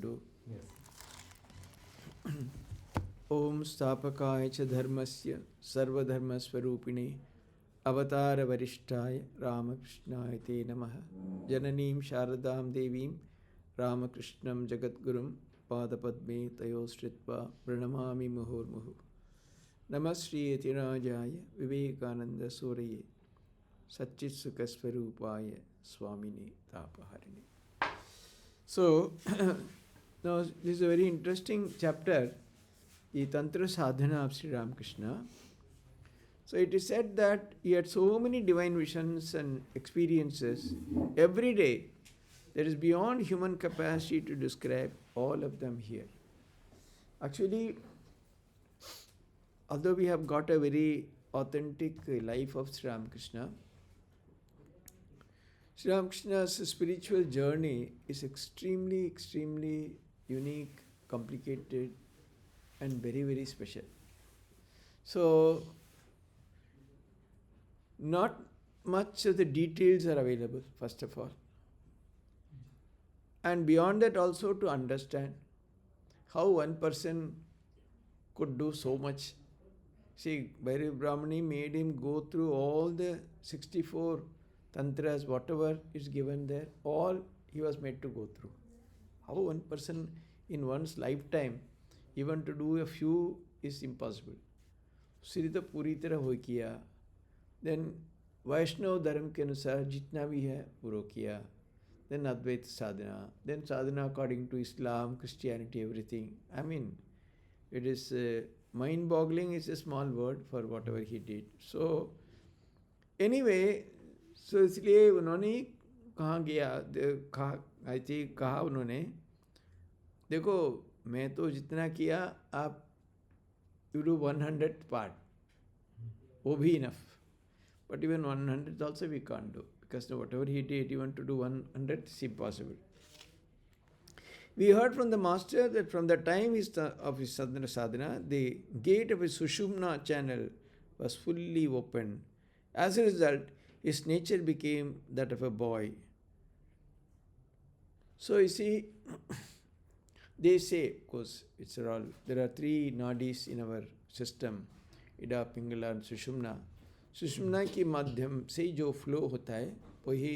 do. Yes. Om Stapakaya cha dharmasya sarvadharmasvarupine avatar Ramakrishnaya te namaha Jananim Sharadam Devim Ramakrishnam Jagadgurum Padapadme Tayostritva Pranamami Muhurmuhu Namasri Yatirajaya Vivekananda Suraye Satchitsukasvarupaya Swamini Tapaharini. So, now this is a very interesting chapter, the Tantra Sadhana of Sri Ramakrishna. So it is said that he had so many divine visions and experiences every day that is beyond human capacity to describe all of them here. Actually, although we have got a very authentic life of Sri Ramakrishna, Sri Ramakrishna's spiritual journey is extremely unique, complicated, and very special. So, not much of the details are available, first of all. And beyond that, also to understand how one person could do so much. See, Bhairav Brahmani made him go through all the 64 tantras, whatever is given there, all he was made to go through. How one person in one's lifetime, even to do a few is impossible. Srita पूरी तरह हो किया, then वैष्णव धर्म के अनुसार जितना भी है पूरा किया, then Advaita sadhana, then sadhana according to Islam, Christianity, everything. I mean, it is mind-boggling is a small word for whatever he did. So anyway, so इसलिए उन्होंने कहाँ गया, कहा उन्होंने, देखो मैं तो जितना किया, आप you do 100th part, वो भी enough. But even 100th also we can't do, because whatever he did, even to do 100th is impossible. We heard from the master that from the time of his sadhana, the gate of his Sushumna channel was fully opened. As a result, his nature became that of a boy. So you see, they say, of course, there are three nadis in our system, Ida, Pingala and Sushumna. सुषुम्ना के माध्यम से जो flow होता है वही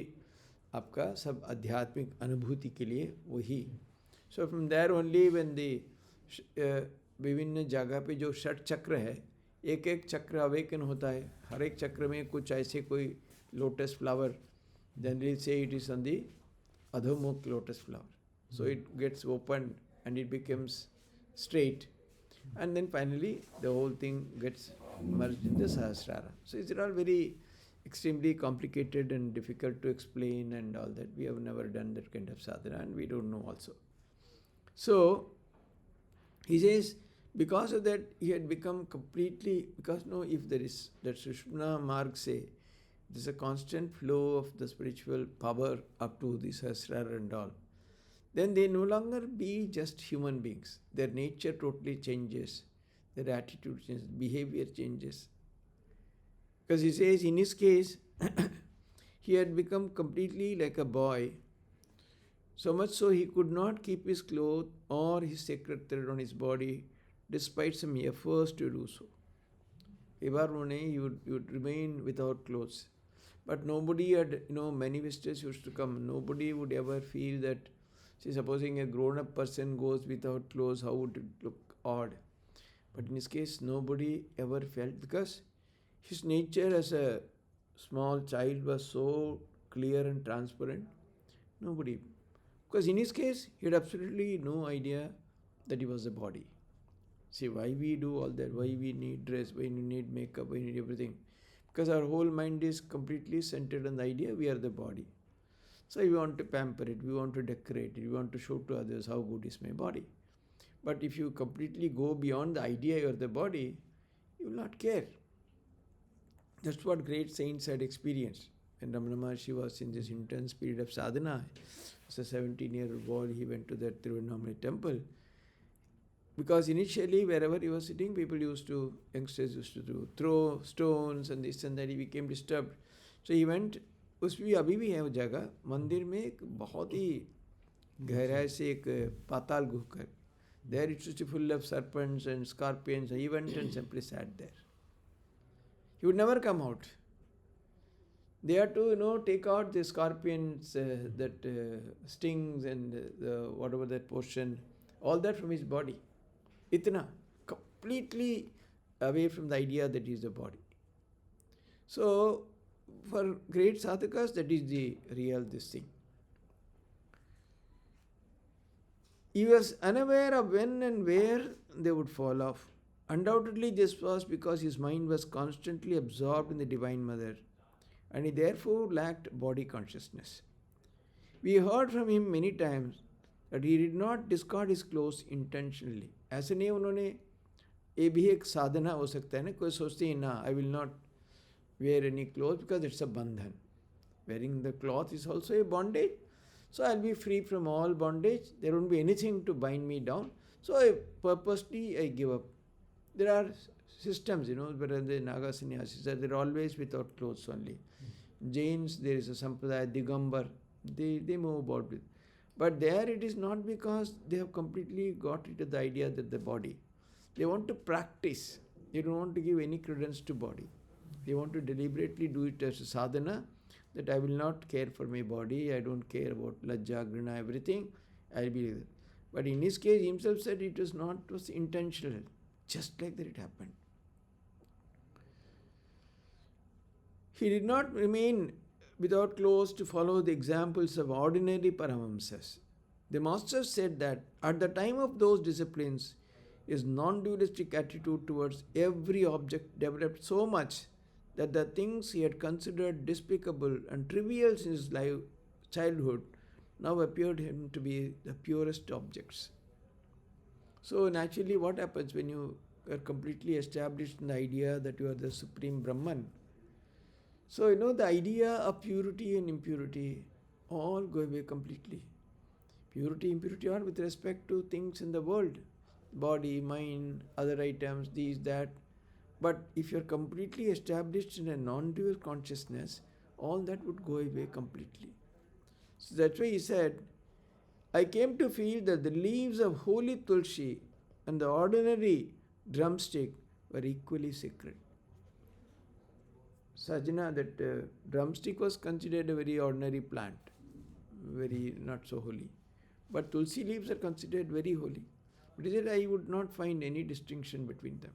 आपका सब आध्यात्मिक अनुभूति के लिए वही. So from there only when the विभिन्न जगह पे जो षट चक्र है, एक एक चक्र अवेकन होता है. हर एक चक्र में कुछ ऐसे कोई लोटस फ्लावर, जनरली से it is on the adhomukha lotus flower, so it gets open and it becomes straight, and then finally the whole thing gets merged in the Sahasrara. So it's all very extremely complicated and difficult to explain and all that. We have never done that kind of sadhana and we don't know also. So he says because of that he had become completely, because if there is that Sushumna Marg say, there's a constant flow of the spiritual power up to the Sahasrara and all, then they no longer be just human beings. Their nature totally changes. Their attitude changes, behavior changes. Because he says in his case, he had become completely like a boy, so much so he could not keep his clothes or his sacred thread on his body despite some efforts to do so. Evarone, you would remain without clothes. But nobody had, many visitors used to come. Nobody would ever feel that, see, supposing a grown-up person goes without clothes, how would it look odd? But in his case, nobody ever felt, because his nature as a small child was so clear and transparent. Nobody. Because in his case, he had absolutely no idea that he was a body. See, why we do all that? Why we need dress? Why we need makeup? Why we need everything? Because our whole mind is completely centered on the idea we are the body. So we want to pamper it, we want to decorate it, we want to show to others how good is my body. But if you completely go beyond the idea you are the body, you will not care. That's what great saints had experienced. When Ramana Maharshi was in this intense period of sadhana, as a 17-year-old boy, he went to that Tiruvannamalai temple. Because initially, wherever he was sitting, youngsters used to throw stones and this and that. He became disturbed. So he went, उसमें अभी भी है वो जगह, मंदिर में एक बहुत ही गहराई से एक पाताल गुह कर. There it was full of serpents and scorpions. He went and simply sat there. He would never come out. They had to, take out the scorpions, that stings and whatever that portion, all that from his body. Itna, completely away from the idea that he is the body. So, for great sadhakas, that is the real this thing. He was unaware of when and where they would fall off. Undoubtedly, this was because his mind was constantly absorbed in the Divine Mother, and he therefore lacked body consciousness. We heard from him many times that he did not discard his clothes intentionally. ऐसे नहीं उन्होंने ये भी एक साधना हो सकता है ना, कोई सोचते हैं ना, I will not wear any clothes because it's a bandhan. Wearing the cloth is also a bondage. So I'll be free from all bondage. There won't be anything to bind me down. So I purposely give up. There are systems, but the Naga sannyasis they're always without clothes only. Jains, there is a sampradaya, Digambar, they move about with. But there it is not because they have completely got into the idea that the body. They want to practice. They don't want to give any credence to body. They want to deliberately do it as a sadhana, that I will not care for my body, I don't care about lajja, grina, everything, I'll be there. But in his case, himself said it was intentional, just like that it happened. He did not remain without clothes to follow the examples of ordinary Paramahamsas. The master said that at the time of those disciplines, his non-dualistic attitude towards every object developed so much that the things he had considered despicable and trivial since his childhood now appeared him to be the purest objects. So naturally, what happens when you are completely established in the idea that you are the Supreme Brahman? So, the idea of purity and impurity all go away completely. Purity, impurity are with respect to things in the world. Body, mind, other items, these, that. But if you are completely established in a non-dual consciousness, all that would go away completely. So that's why he said, I came to feel that the leaves of holy tulsi and the ordinary drumstick were equally sacred. Sajna, that drumstick was considered a very ordinary plant, very not so holy. But tulsi leaves are considered very holy. But he said, I would not find any distinction between them.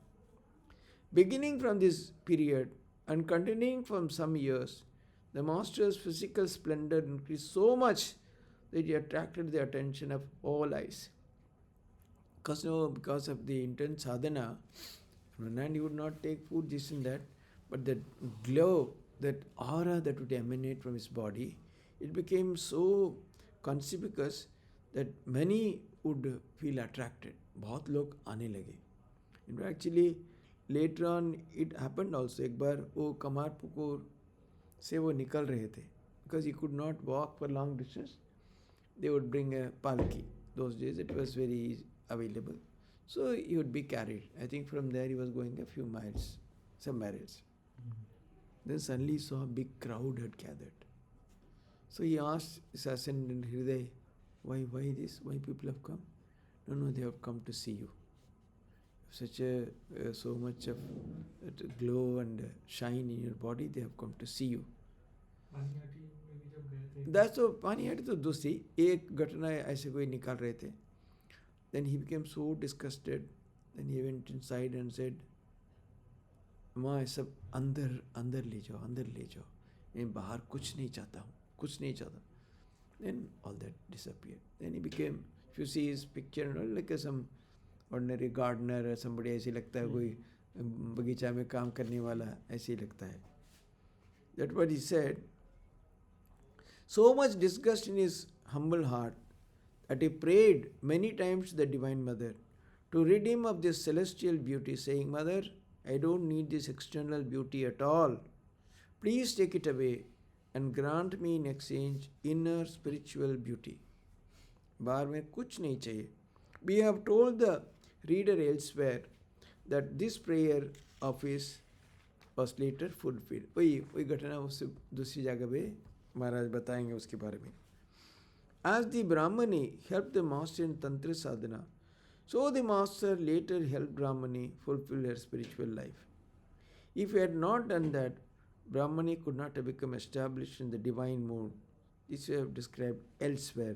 Beginning from this period and continuing from some years, the master's physical splendor increased so much that he attracted the attention of all eyes. Because of the intense sadhana, from one hand he would not take food, this and that, but that glow, that aura that would emanate from his body, it became so conspicuous that many would feel attracted. बहुत लोग आने लगे. In fact, actually, later on it happened also. एक बार वो कमारपुकुर से वो निकल रहे थे, because he could not walk for long distance. They would bring a palki. Those days it was very available. So he would be carried. I think from there he was going a few miles, somewhere else. Then suddenly he saw a big crowd had gathered. So he asked his ascendant Hriday, why this? Why people have come? No, they have come to see you. Such so much of glow and shine in your body, they have come to see you. That's so Panihati to दूसरी एक घटना ऐसे कोई निकाल रहे थे. Then he became so disgusted. Then he went inside and said, माँ सब अंदर ले जाओ. मैं बाहर कुछ नहीं चाहता. Then all that disappeared. Then he became, if you see his picture, like some ordinary gardener or somebody, ऐसे लगता है कोई बगीचा में काम करने वाला, ऐसे ही लगता है. That's what he said. So much disgust in his humble heart that he prayed many times to the Divine Mother to rid him of this celestial beauty, saying, Mother, I don't need this external beauty at all. Please take it away and grant me in exchange inner spiritual beauty. बाहर में कुछ नहीं चाहिए. We have told the reader elsewhere that this prayer of his was later fulfilled. वही घटना उससे दूसरी जगह पे महाराज बताएंगे उसके बारे में. As the Brahmani helped the master in Tantra sadhana, so the master later helped Brahmani fulfill her spiritual life. If he had not done that, Brahmani could not have become established in the divine mode. This we have described elsewhere.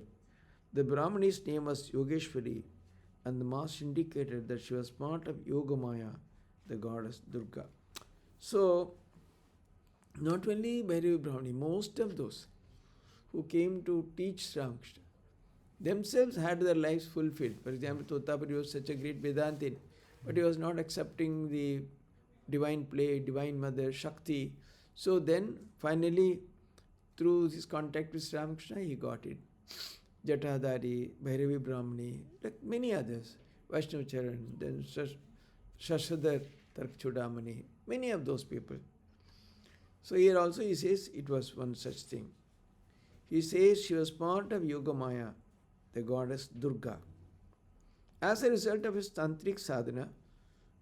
The Brahmani's name was Yogeshwari, and the master indicated that she was part of Yogamaya, the goddess Durga. So, not only Bhairavi Brahmani, most of those who came to teach Ramakrishna themselves had their lives fulfilled. For example, Totapuri was such a great Vedantin, but he was not accepting the divine play, divine mother, Shakti. So then, finally, through his contact with Ramakrishna, he got it. Jatadhari, Bhairavi Brahmani, like many others, Vaishnav Charan, then Shashadhar Tarkchudamani, many of those people. So here also he says it was one such thing. He says she was part of Yogamaya, the goddess Durga. As a result of his tantric sadhana,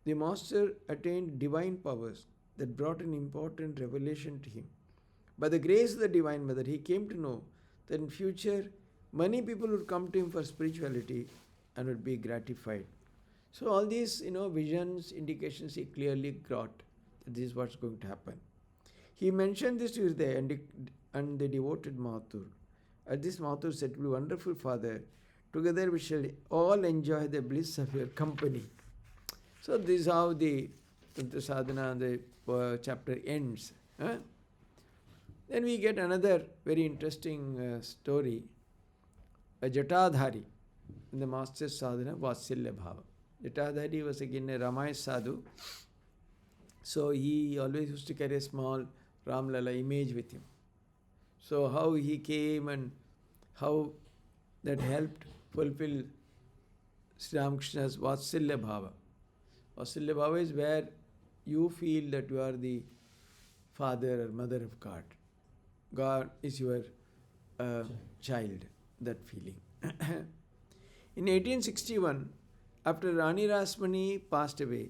the master attained divine powers that brought an important revelation to him. By the grace of the Divine Mother, he came to know that in future many people would come to him for spirituality and would be gratified. So all these, visions, indications he clearly got that this is what's going to happen. He mentioned this to Hridaya and the devoted Mathur. At this Mathur said, "To be wonderful Father, together we shall all enjoy the bliss of your company." So this is how the Tantra Sadhana, the chapter ends. Then we get another very interesting story. A Jatadhari in the master's sadhana was Vasilya Bhava. Jatadhari was again a Ramayana sadhu. So he always used to carry a small Ramlala image with him. So how he came and how that helped fulfill Sri Ramakrishna's Vasilya Bhava. Vasilya Bhava is where you feel that you are the father or mother of God. God is your child, that feeling. In 1861, after Rani Rasmani passed away,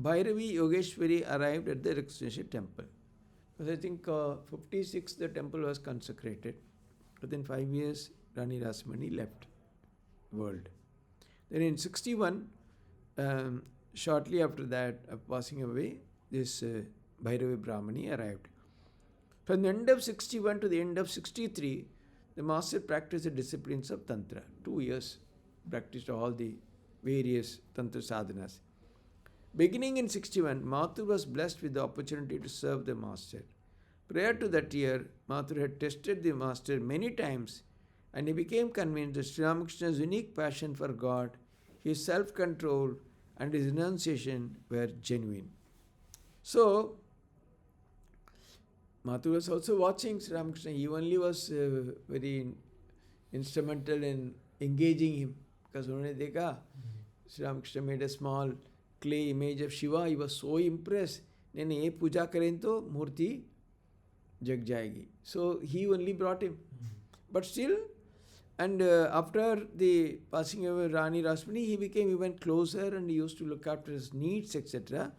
Bhairavi Yogeshwari arrived at the Rakshasa temple. Because I think 56 the temple was consecrated. Within 5 years, Rani Rasmani left the world. Then in 61, shortly after that of passing away, this Bhairavi Brahmani arrived. From the end of 61 to the end of 63, the master practiced the disciplines of Tantra. 2 years practiced all the various Tantra sadhanas. Beginning in 61, Mathur was blessed with the opportunity to serve the master. Prior to that year, Mathur had tested the master many times and he became convinced that Sri Ramakrishna's unique passion for God, his self-control and his renunciation were genuine. So, Mathur was also watching Sri Ramakrishna. He only was very instrumental in engaging him because उन्होंने देखा Sri Ramakrishna made a small clay image of Shiva. He was so impressed. नहीं ये पूजा करें तो मूर्ति जग जाएगी. So he only brought him. But still, and after the passing away of Rani Rasmani, he became even closer and he used to look after his needs, etc.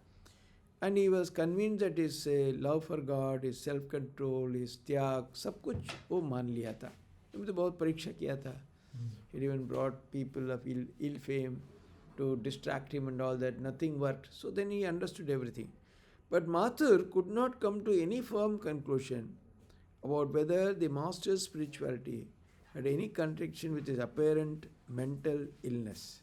And he was convinced that his love for God, his self-control, his त्याग, सब कुछ वो मान लिया था. उसने तो बहुत परीक्षा किया था. He even brought people of ill fame to distract him and all that. Nothing worked. So then he understood everything. But Mathur could not come to any firm conclusion about whether the master's spirituality had any contradiction with his apparent mental illness.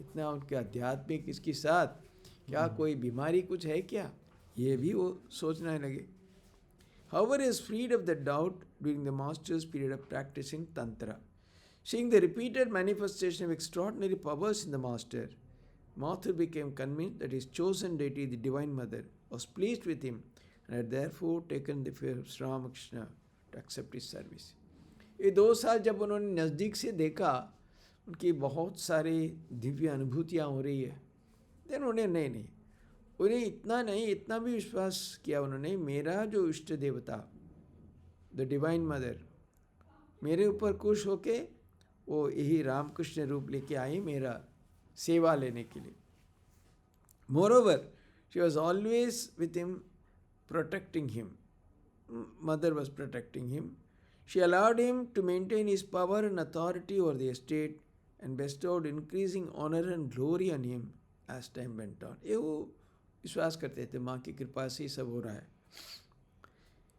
इतना उनके आध्यात्मिक इसके साथ क्या कोई बीमारी कुछ है क्या, ये भी वो सोचने लगे. However, he is freed of the doubt during the master's period of practicing Tantra. Seeing the repeated manifestation of extraordinary powers in the master, Mathur became convinced that his chosen deity, the Divine Mother, was pleased with him and had therefore taken the fear of Sri Ramakrishna to accept his service. ये 2 साल जब उन्होंने नज़दीक से देखा, उनकी बहुत सारी दिव्य अनुभूतियाँ हो रही है, then उन्हें उन्हें इतना भी विश्वास किया उन्होंने, मेरा जो इष्ट देवता द डिवाइन मदर मेरे ऊपर खुश होके वो यही रामकृष्ण रूप लेके आई मेरा सेवा लेने के लिए. Moreover, she was always with him, protecting him. Mother was protecting him. She allowed him to maintain his power and authority over the estate and bestowed increasing honor and glory on him as time went on. ये वो विश्वास करते थे माँ की कृपा से ही सब हो रहा है.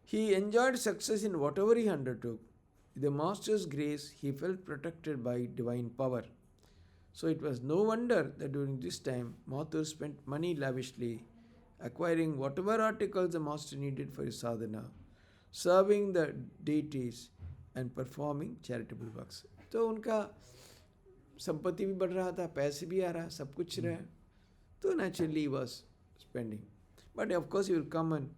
He enjoyed success in whatever he undertook. With the master's grace, he felt protected by divine power. So it was no wonder that during this time, Mathur spent money lavishly, acquiring whatever articles the master needed for his sadhana, serving the deities and performing charitable works. तो उनका संपत्ति भी बढ़ रहा था, पैसे भी आ रहा, सब कुछ रहा, तो naturally he was spending. But of course he will come and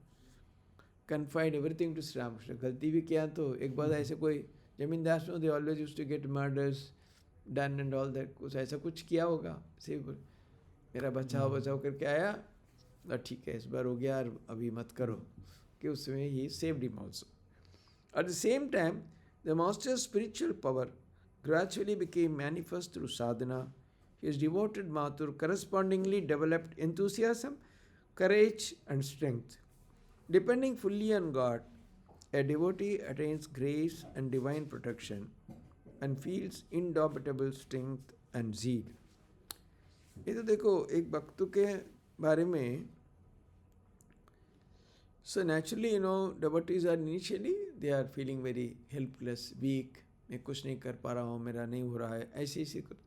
confide everything to Sri Ramakrishna. गलती भी किया तो एक बार ऐसे कोई जमींदार में they always used to get murders done and all that, कुछ ऐसा कुछ किया होगा, सिर्फ मेरा बचाओ बचाओ करके आया, ठीक है इस बार हो गया अभी मत करो, कि उसमें he saved him also. At the same time, the master's spiritual power gradually became manifest through sadhana. His devoted Mathur correspondingly developed enthusiasm, courage and strength. Depending fully on God, a devotee attains grace and divine protection and feels indomitable strength and zeal. ये तो देखो एक भक्त के बारे में. So naturally, devotees are initially, they are feeling very helpless, weak. मैं कुछ नहीं कर पा रहा हूँ, मेरा नहीं हो रहा है, ऐसे कर.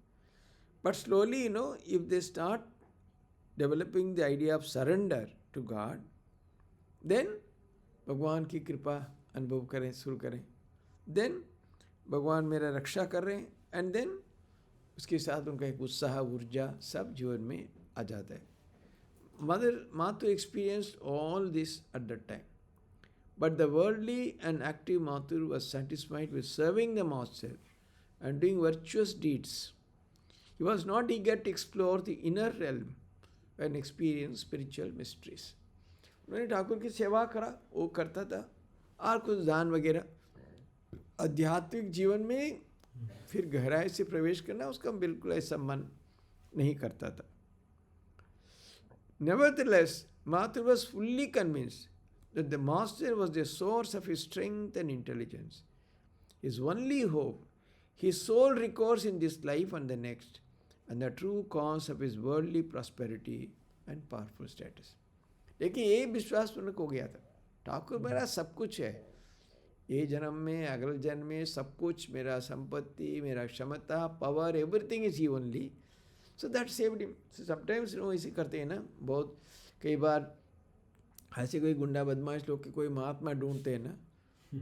But slowly, if they start developing the idea of surrender to God, then भगवान की कृपा अनुभव करें, शुरू करें. Then भगवान मेरा रक्षा कर रहे हैं, and then उसके साथ उनका एक उत्साह, ऊर्जा सब जीवन में आ जाता है. Mathur experienced all this at that time. But the worldly and active Mathur was satisfied with serving the master and doing virtuous deeds. He was not eager to explore the inner realm and experience spiritual mysteries. उन्होंने ठाकुर की सेवा करा, वो करता था, और कुछ दान वगैरह. आध्यात्मिक जीवन में फिर गहराई से प्रवेश करना उसका बिल्कुल ऐसा मन नहीं करता था. Nevertheless, Mathur was fully convinced that the master was the source of his strength and intelligence, his only hope, his sole recourse in this life and the next, and the true cause of his worldly prosperity and powerful status. लेकिन ये विश्वास उनको हो गया था, ठाकुर मेरा सब कुछ है, ये जन्म में अगले जन्म में सब कुछ, मेरा संपत्ति, मेरा क्षमता, power, everything is he only. So that saved him. So sometimes ऐसे करते हैं ना, बहुत कई बार ऐसे कोई गुंडा बदमाश लोग के कोई महात्मा ढूंढते हैं ना,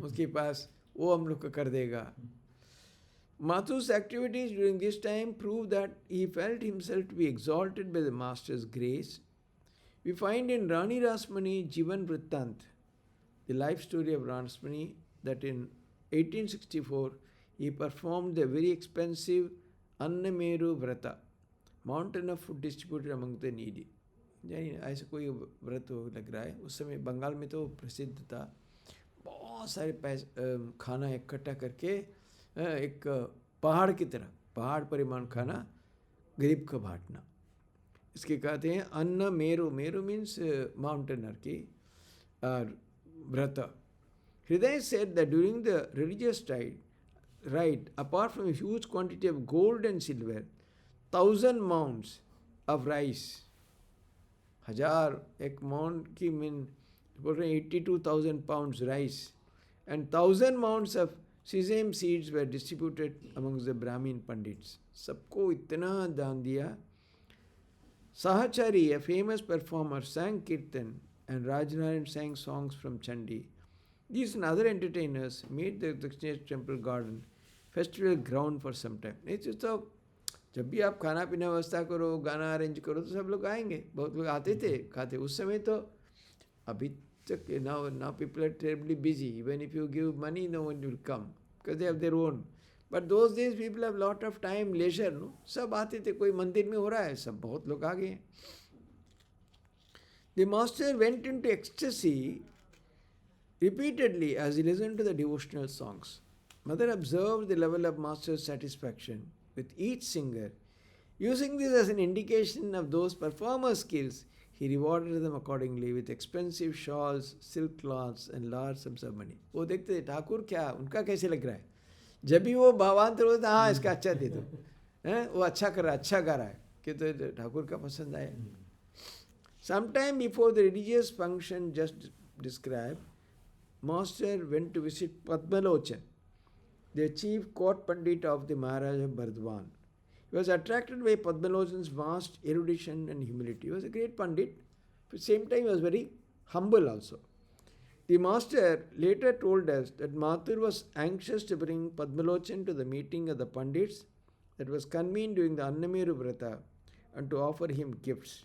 उसके पास वो हम लोग को कर देगा. Mathur's activities during this time prove that he felt himself to be exalted by the master's grace. We find in Rani Rasmani Jivan Vrittant, the life story of Rasmani, that in 1864 he performed the very expensive Annameru Vrata, mountain of food distributed among the needy. यानी ऐसा कोई व्रत लग रहा है. उस समय बंगाल में तो प्रसिद्ध था, बहुत सारे पैसे खाना इकट्ठा करके एक पहाड़ की तरह, पहाड़ परिमाण खाना गरीब को बांटना. इसके कहते हैं अन्न मेरु. मेरु मीन्स माउंटेनर की व्रत. Hriday said that during the religious rite, apart from a huge quantity of gold and silver, 1,000 mounds of rice, 1000 एक mound की मीन बोल रहे हैं 82,000 pounds rice, and 1,000 mounds of sesame seeds were distributed amongst the Brahmin Pandits. सबको इतना दान दिया. Sahachari, a famous performer, sang kirtan, and Rajnarayan sang songs from Chandi. These and other entertainers made the Dakshineswar temple garden festival ground for some time. नहीं तो जब भी आप खाना पीना व्यवस्था करो, गाना अरेंज करो, तो सब लोग आएंगे. बहुत लोग आते थे, खाते. उस समय तो अभी तक now people are terribly busy. Even if you give money, no one will come because they have their own. But those days people have lot of time, leisure. No, सब आते थे. कोई मंदिर में हो रहा है, सब बहुत लोग आ गए. The master went into ecstasy repeatedly as he listened to the devotional songs. Mother observed the level of master's satisfaction with each singer. Using this as an indication of those performer skills, He rewarded them accordingly with expensive shawls, silk cloths and large sums of money. वो देखते थे ठाकुर क्या उनका कैसे लग रहा है. जब भी वो भावांतर होता हाँ इसका अच्छा दे दो, हैं वो अच्छा कर रहा है, अच्छा गा रहा है, कि तो ठाकुर का पसंद आया. Sometime before the religious function just described, Master went to visit Padmalochan, the chief court pandit of the Maharaja Bardwan. He was attracted by Padmalochan's vast erudition and humility. He was a great pandit, but at the same time he was very humble also. The master later told us that Mathur was anxious to bring Padmalochan to the meeting of the pandits that was convened during the Annameru Vrata and to offer him gifts.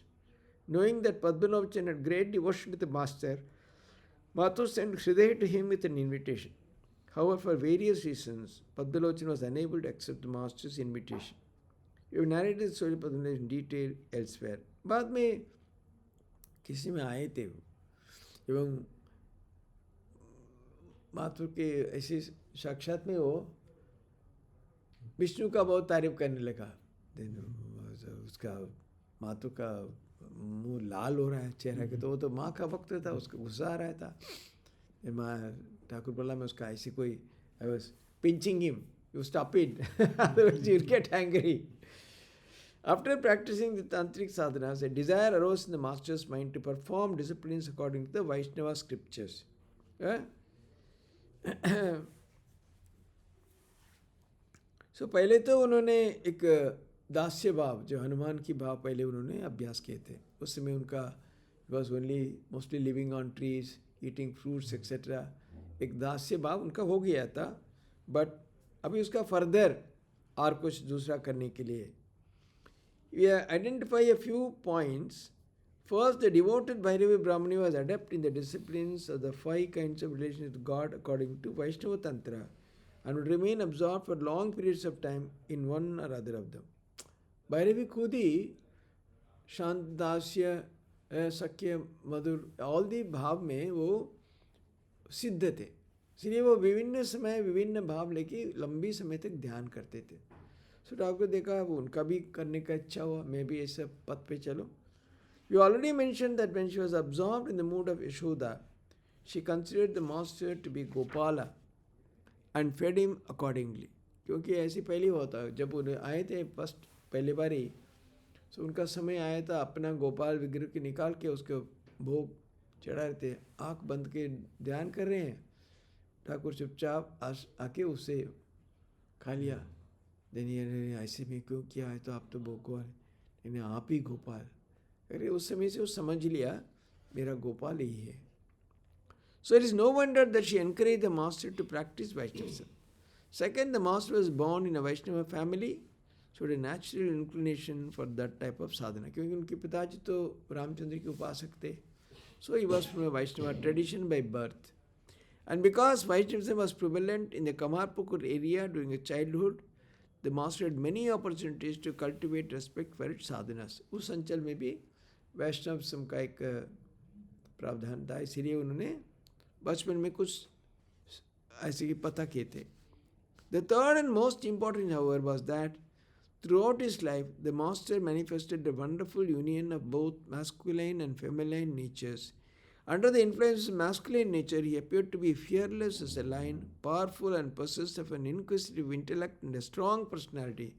Knowing that Padmalochan had great devotion to the master, Mathur sent Hriday to him with an invitation. However, for various reasons, Padmalochan was unable to accept the master's invitation. We have narrated the story of Padmalochan in detail elsewhere. बाद में किसी में आए थे एवं माथुर के ऐसे साक्षात में वो विष्णु का बहुत तारीफ करने लगा. उसका माथुर का मुंह लाल हो रहा है चेहरा के, तो वो तो माँ का भक्त था, उसको गुस्सा आ रहा था. माँ ठाकुर बोला मैं उसका ऐसे कोई I was pinching him, you stop it otherwise you get angry. After practicing the tantric sadhanas, a desire arose in the master's mind to perform disciplines according to the Vaishnava scriptures. So पहले तो उन्होंने एक दास्य भाव, जो हनुमान की भाव पहले उन्होंने अभ्यास किए थे. उस समय उनका was only mostly living on trees, eating fruits etc. एक दास्य भाव उनका हो गया था, बट अभी उसका फर्दर और कुछ दूसरा करने के लिए we identify a few points. First, the devoted Bhairavi Brahmani was adept in the disciplines of the 5 kinds of relations with God according to Vaishnava Tantra and would remain absorbed for long periods of time in one or other of them. Bhairavi खुद ही शांत, दास्य, सख्य, मधुर, all the भाव में वो सिद्ध थे. इसलिए वो विभिन्न समय विभिन्न भाव लेके लंबी समय तक ध्यान करते थे. सो ठाकुर देखा वो उनका भी करने का इच्छा हुआ, मैं भी ऐसे पथ पे चलो. You already mentioned that when she was absorbed in the mood of Yashoda, she considered the master to be Gopala and fed him accordingly. क्योंकि ऐसे पहले हुआ था, जब उन्हें आए थे फर्स्ट पहले बार ही, तो उनका समय आया था अपना गोपाल विग्रह के निकाल के उसके भोग चढ़ा रहे थे. आँख बंद के ध्यान कर रहे हैं, ठाकुर चुपचाप आके उससे खा लिया. देन ऐसे में क्यों किया है, तो आप तो गोपाल, यानी आप ही गोपाल. अरे उस समय से वो समझ लिया मेरा गोपाल ही है. So it is no wonder that she encouraged the master to practice Vaishnavism. Second, the master was born in a Vaishnava family, so had a natural inclination for that type of sadhana. क्योंकि उनके पिताजी तो रामचंद्र के उपासक थे. So he was from a Vaishnava tradition by birth. And because Vaishnavism was prevalent in the Kamarpukur area during his childhood, the master had many opportunities to cultivate respect for its sadhanas. उस अंचल में भी Vaishnavism का एक प्रावधान था, इसलिए उन्होंने बचपन में कुछ ऐसे ही पता किए थे. The third and most important, however, was that throughout his life, the master manifested a wonderful union of both masculine and feminine natures. Under the influence of masculine nature, he appeared to be fearless as a lion, powerful and possessed of an inquisitive intellect and a strong personality.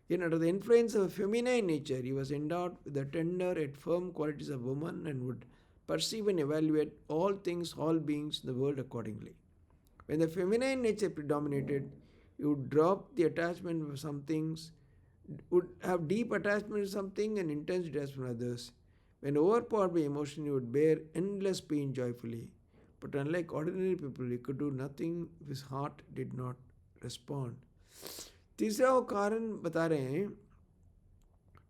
Yet under the influence of a feminine nature, he was endowed with the tender yet firm qualities of woman and would perceive and evaluate all things, all beings in the world accordingly. When the feminine nature predominated, he would drop the attachment for some things, would have deep attachment to something and intense attachment to others. When overpowered by emotion, he would bear endless pain joyfully. But unlike ordinary people, he could do nothing if his heart did not respond. तीसरा वो कारण बता रहे हैं,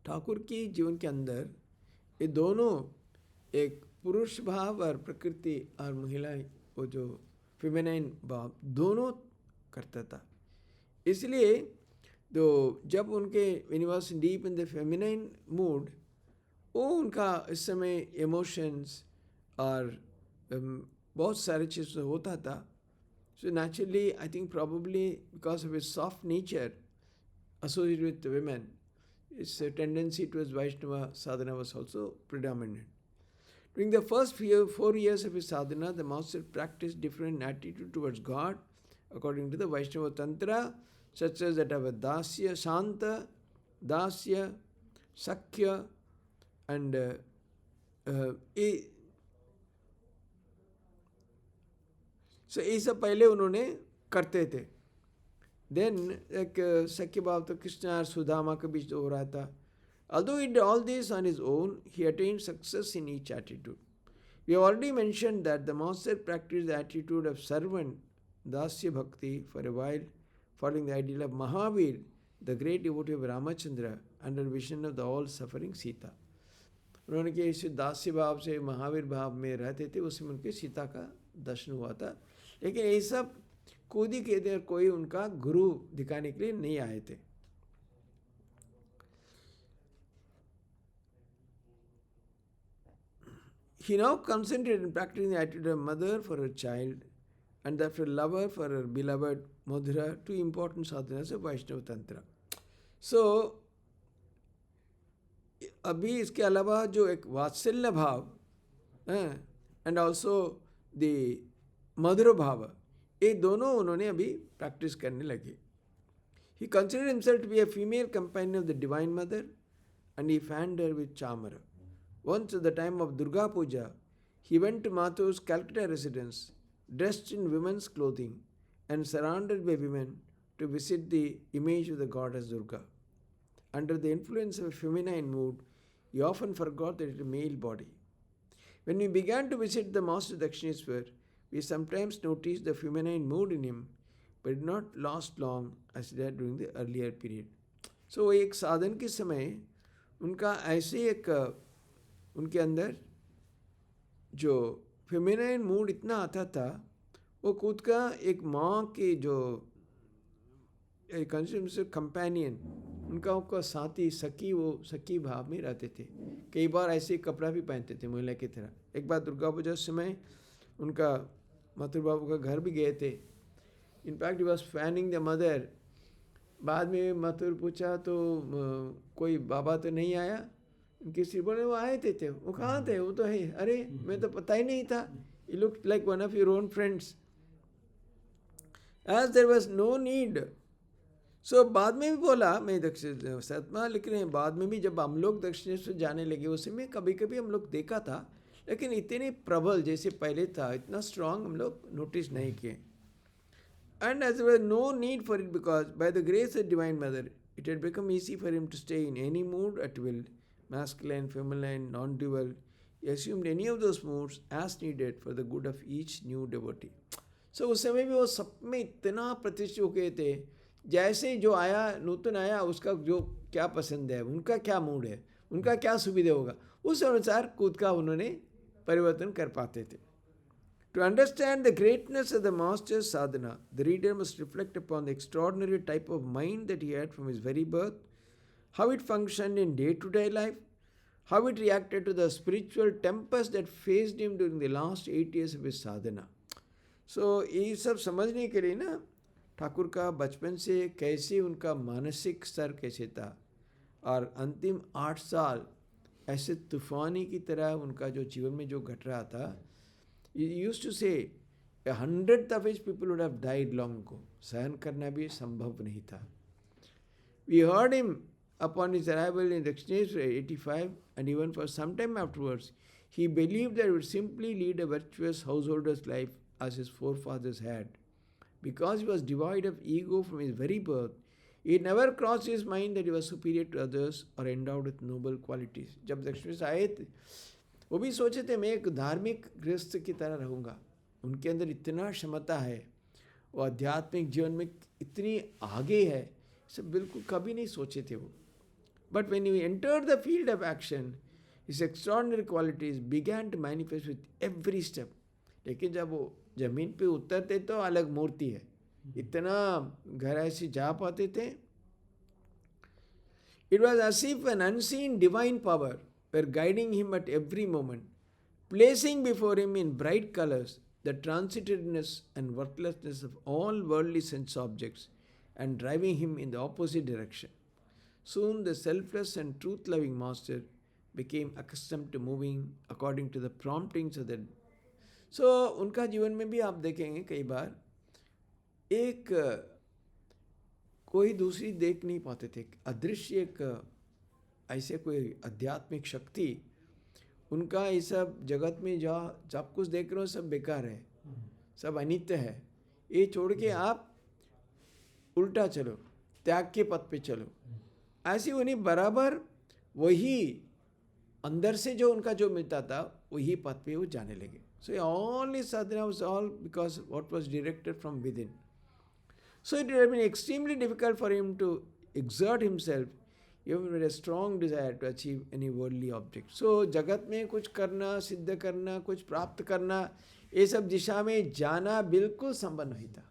ठाकुर की जीवन के अंदर ये दोनों, एक पुरुष भाव और प्रकृति और महिला, वो जो फेमिनाइन भाव दोनों करता था. इसलिए तो जब उनके when he was deep in the feminine mood, वो उनका इस समय इमोशंस और बहुत सारे चीज़ होता था. So naturally, I think probably because of his soft nature associated with women, his tendency towards Vaishnava sadhana was also predominant. During the first 4 years of his sadhana, the master practiced different attitude towards God according to the Vaishnava Tantra, such as that of a Dasya, Shanta, Dasya, Sakya, and so ये सब पहले उन्होंने करते थे. Then एक सख्य भाव तो कृष्ण और सुदामा के बीच हो रहा था. Although he did all this on his own, he attained success in each attitude. We have already mentioned that the master practiced the attitude of servant, Dasya Bhakti, for a while, following the ideal of Mahavir, the great devotee of Ramachandra, under vision of the all-suffering Sita. उन्होंने कि इस दास्य भाव से महावीर भाव में रहते थे, उसमें उनके सीता का दर्शन हुआ था. लेकिन ये सब खुद ही कहते हैं, कोई उनका गुरु दिखाने के लिए नहीं आए थे. He now concentrated in practicing the attitude of mother for her child and that of lover for her beloved Madhura, two important sadhanas of Vaishnava Tantra. So, अभी इसके अलावा जो एक वात्सल्य भाव एंड ऑल्सो द मधुर भाव, ये दोनों उन्होंने अभी प्रैक्टिस करने लगे. He considered himself to be a female companion of the Divine Mother and he fanned her with chamara. Once at the time of Durga Puja, he went to Mathu's Calcutta residence, dressed in women's clothing and surrounded by women to visit the image of the goddess Durga. Under the influence of a feminine mood, he often forgot that it is a male body. When we began to visit the Master Dakshineshwar, we sometimes noticed the feminine mood in him, but it did not last long as it had during the earlier period. So, एक साधन के समय उनका ऐसे एक उनके अंदर जो फेमिनाइन मूड इतना आता था, वो खुद का एक माँ के जो कंपेनियन, उनका साथी सखी, वो सखी भाव में रहते थे. कई बार ऐसे कपड़ा भी पहनते थे महिला की तरह. एक बार दुर्गा पूजा समय उनका मथुर बाबू का घर भी गए थे. In fact he was fanning the mother. बाद में मथुर पूछा तो कोई बाबा तो नहीं आया. उनके श्री बोले वो आए थे. वो कहाँ थे? वो तो है. अरे मैं तो पता ही नहीं था. You looked like one of your own friends. As there was no need. So बाद में भी बोला, मैं सतमा लिख रहे हैं, बाद में भी जब हम लोग दक्षिणेश्वर जाने लगे उसमें कभी कभी हम लोग देखा था, लेकिन इतने प्रबल जैसे पहले था, इतना स्ट्रांग हम लोग नोटिस नहीं किए. And as there was no need for it because by the grace of divine mother it had become easy for him to stay in any mood at will, masculine, feminine, non-dual. He assumed any of those moods as needed for the good of each new devotee. So उस समय भी वो सब में इतना प्रतिष्ठित हो गए थे. जैसे जो आया, नूतन आया, उसका जो क्या पसंद है, उनका क्या मूड है, उनका क्या सुविधा होगा, उस अनुसार खुद का उन्होंने परिवर्तन कर पाते थे. To understand the greatness of the master's sadhana, the reader must reflect upon the extraordinary type of mind that he had from his very birth, how it functioned in day-to-day life, how it reacted to the spiritual tempest that faced him during the last 8 years of his sadhana. So, ये सब समझने के लिए ना, ठाकुर का बचपन से कैसे उनका मानसिक स्तर कैसे था और अंतिम 8 साल ऐसे तूफानी की तरह उनका जो जीवन में जो घट रहा था. यूज्ड टू से 100th of his people would have died long ago. सहन करना भी संभव नहीं था. We heard him upon his arrival in Dakshineshwar 85, and even for some time afterwards, he believed that he would simply lead a virtuous householder's life as his forefathers had. Because he was devoid of ego from his very birth, it never crossed his mind that he was superior to others or endowed with noble qualities. जब दक्षिणेश्वर आए थे, वो भी सोचे थे मैं एक धार्मिक गृहस्थ की तरह रहूँगा. उनके अंदर इतना क्षमता है, वो आध्यात्मिक जीवन में इतनी आगे है, सब बिल्कुल कभी नहीं सोचे थे वो. But when he entered the field of action, his extraordinary qualities began to manifest with every step. लेकिन जब वो जमीन पे उतरते तो अलग मूर्ति है, इतना गहराई से जा पाते थे. It was as if an unseen divine power were guiding him at every moment, placing before him in bright colors the transitedness and worthlessness of all worldly sense objects and driving him in the opposite direction. Soon the selfless and truth-loving master became accustomed to moving according to the promptings of the. So उनका जीवन में भी आप देखेंगे कई बार एक कोई दूसरी देख नहीं पाते थे, अदृश्य एक ऐसे कोई आध्यात्मिक शक्ति, उनका ये सब जगत में जब कुछ देख रहे हो सब बेकार है, सब अनित्य है, ये छोड़ के आप उल्टा चलो, त्याग के पथ पे चलो। ऐसे उन्हें बराबर वही अंदर से जो उनका जो मिलता था वही पथ पे वो जाने लगे। So all his sadhana was all because what was directed from within. So it had been extremely difficult for him to exert himself even with a strong desire to achieve any worldly object. So जगत में कुछ करना, सिद्ध करना, कुछ प्राप्त करना, ये सब दिशा में जाना बिल्कुल संभव नहीं था,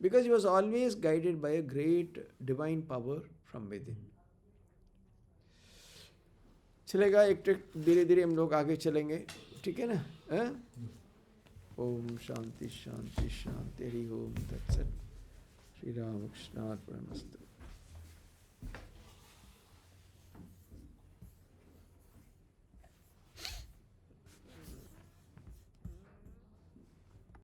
because he was always guided by a great divine power from within. चलेगा, एक धीरे धीरे हम लोग आगे चलेंगे, ठीक है ना? ओम शांति शांति शांति, हरि ओम तत्सत। श्री राम कृष्णार्पणमस्तु।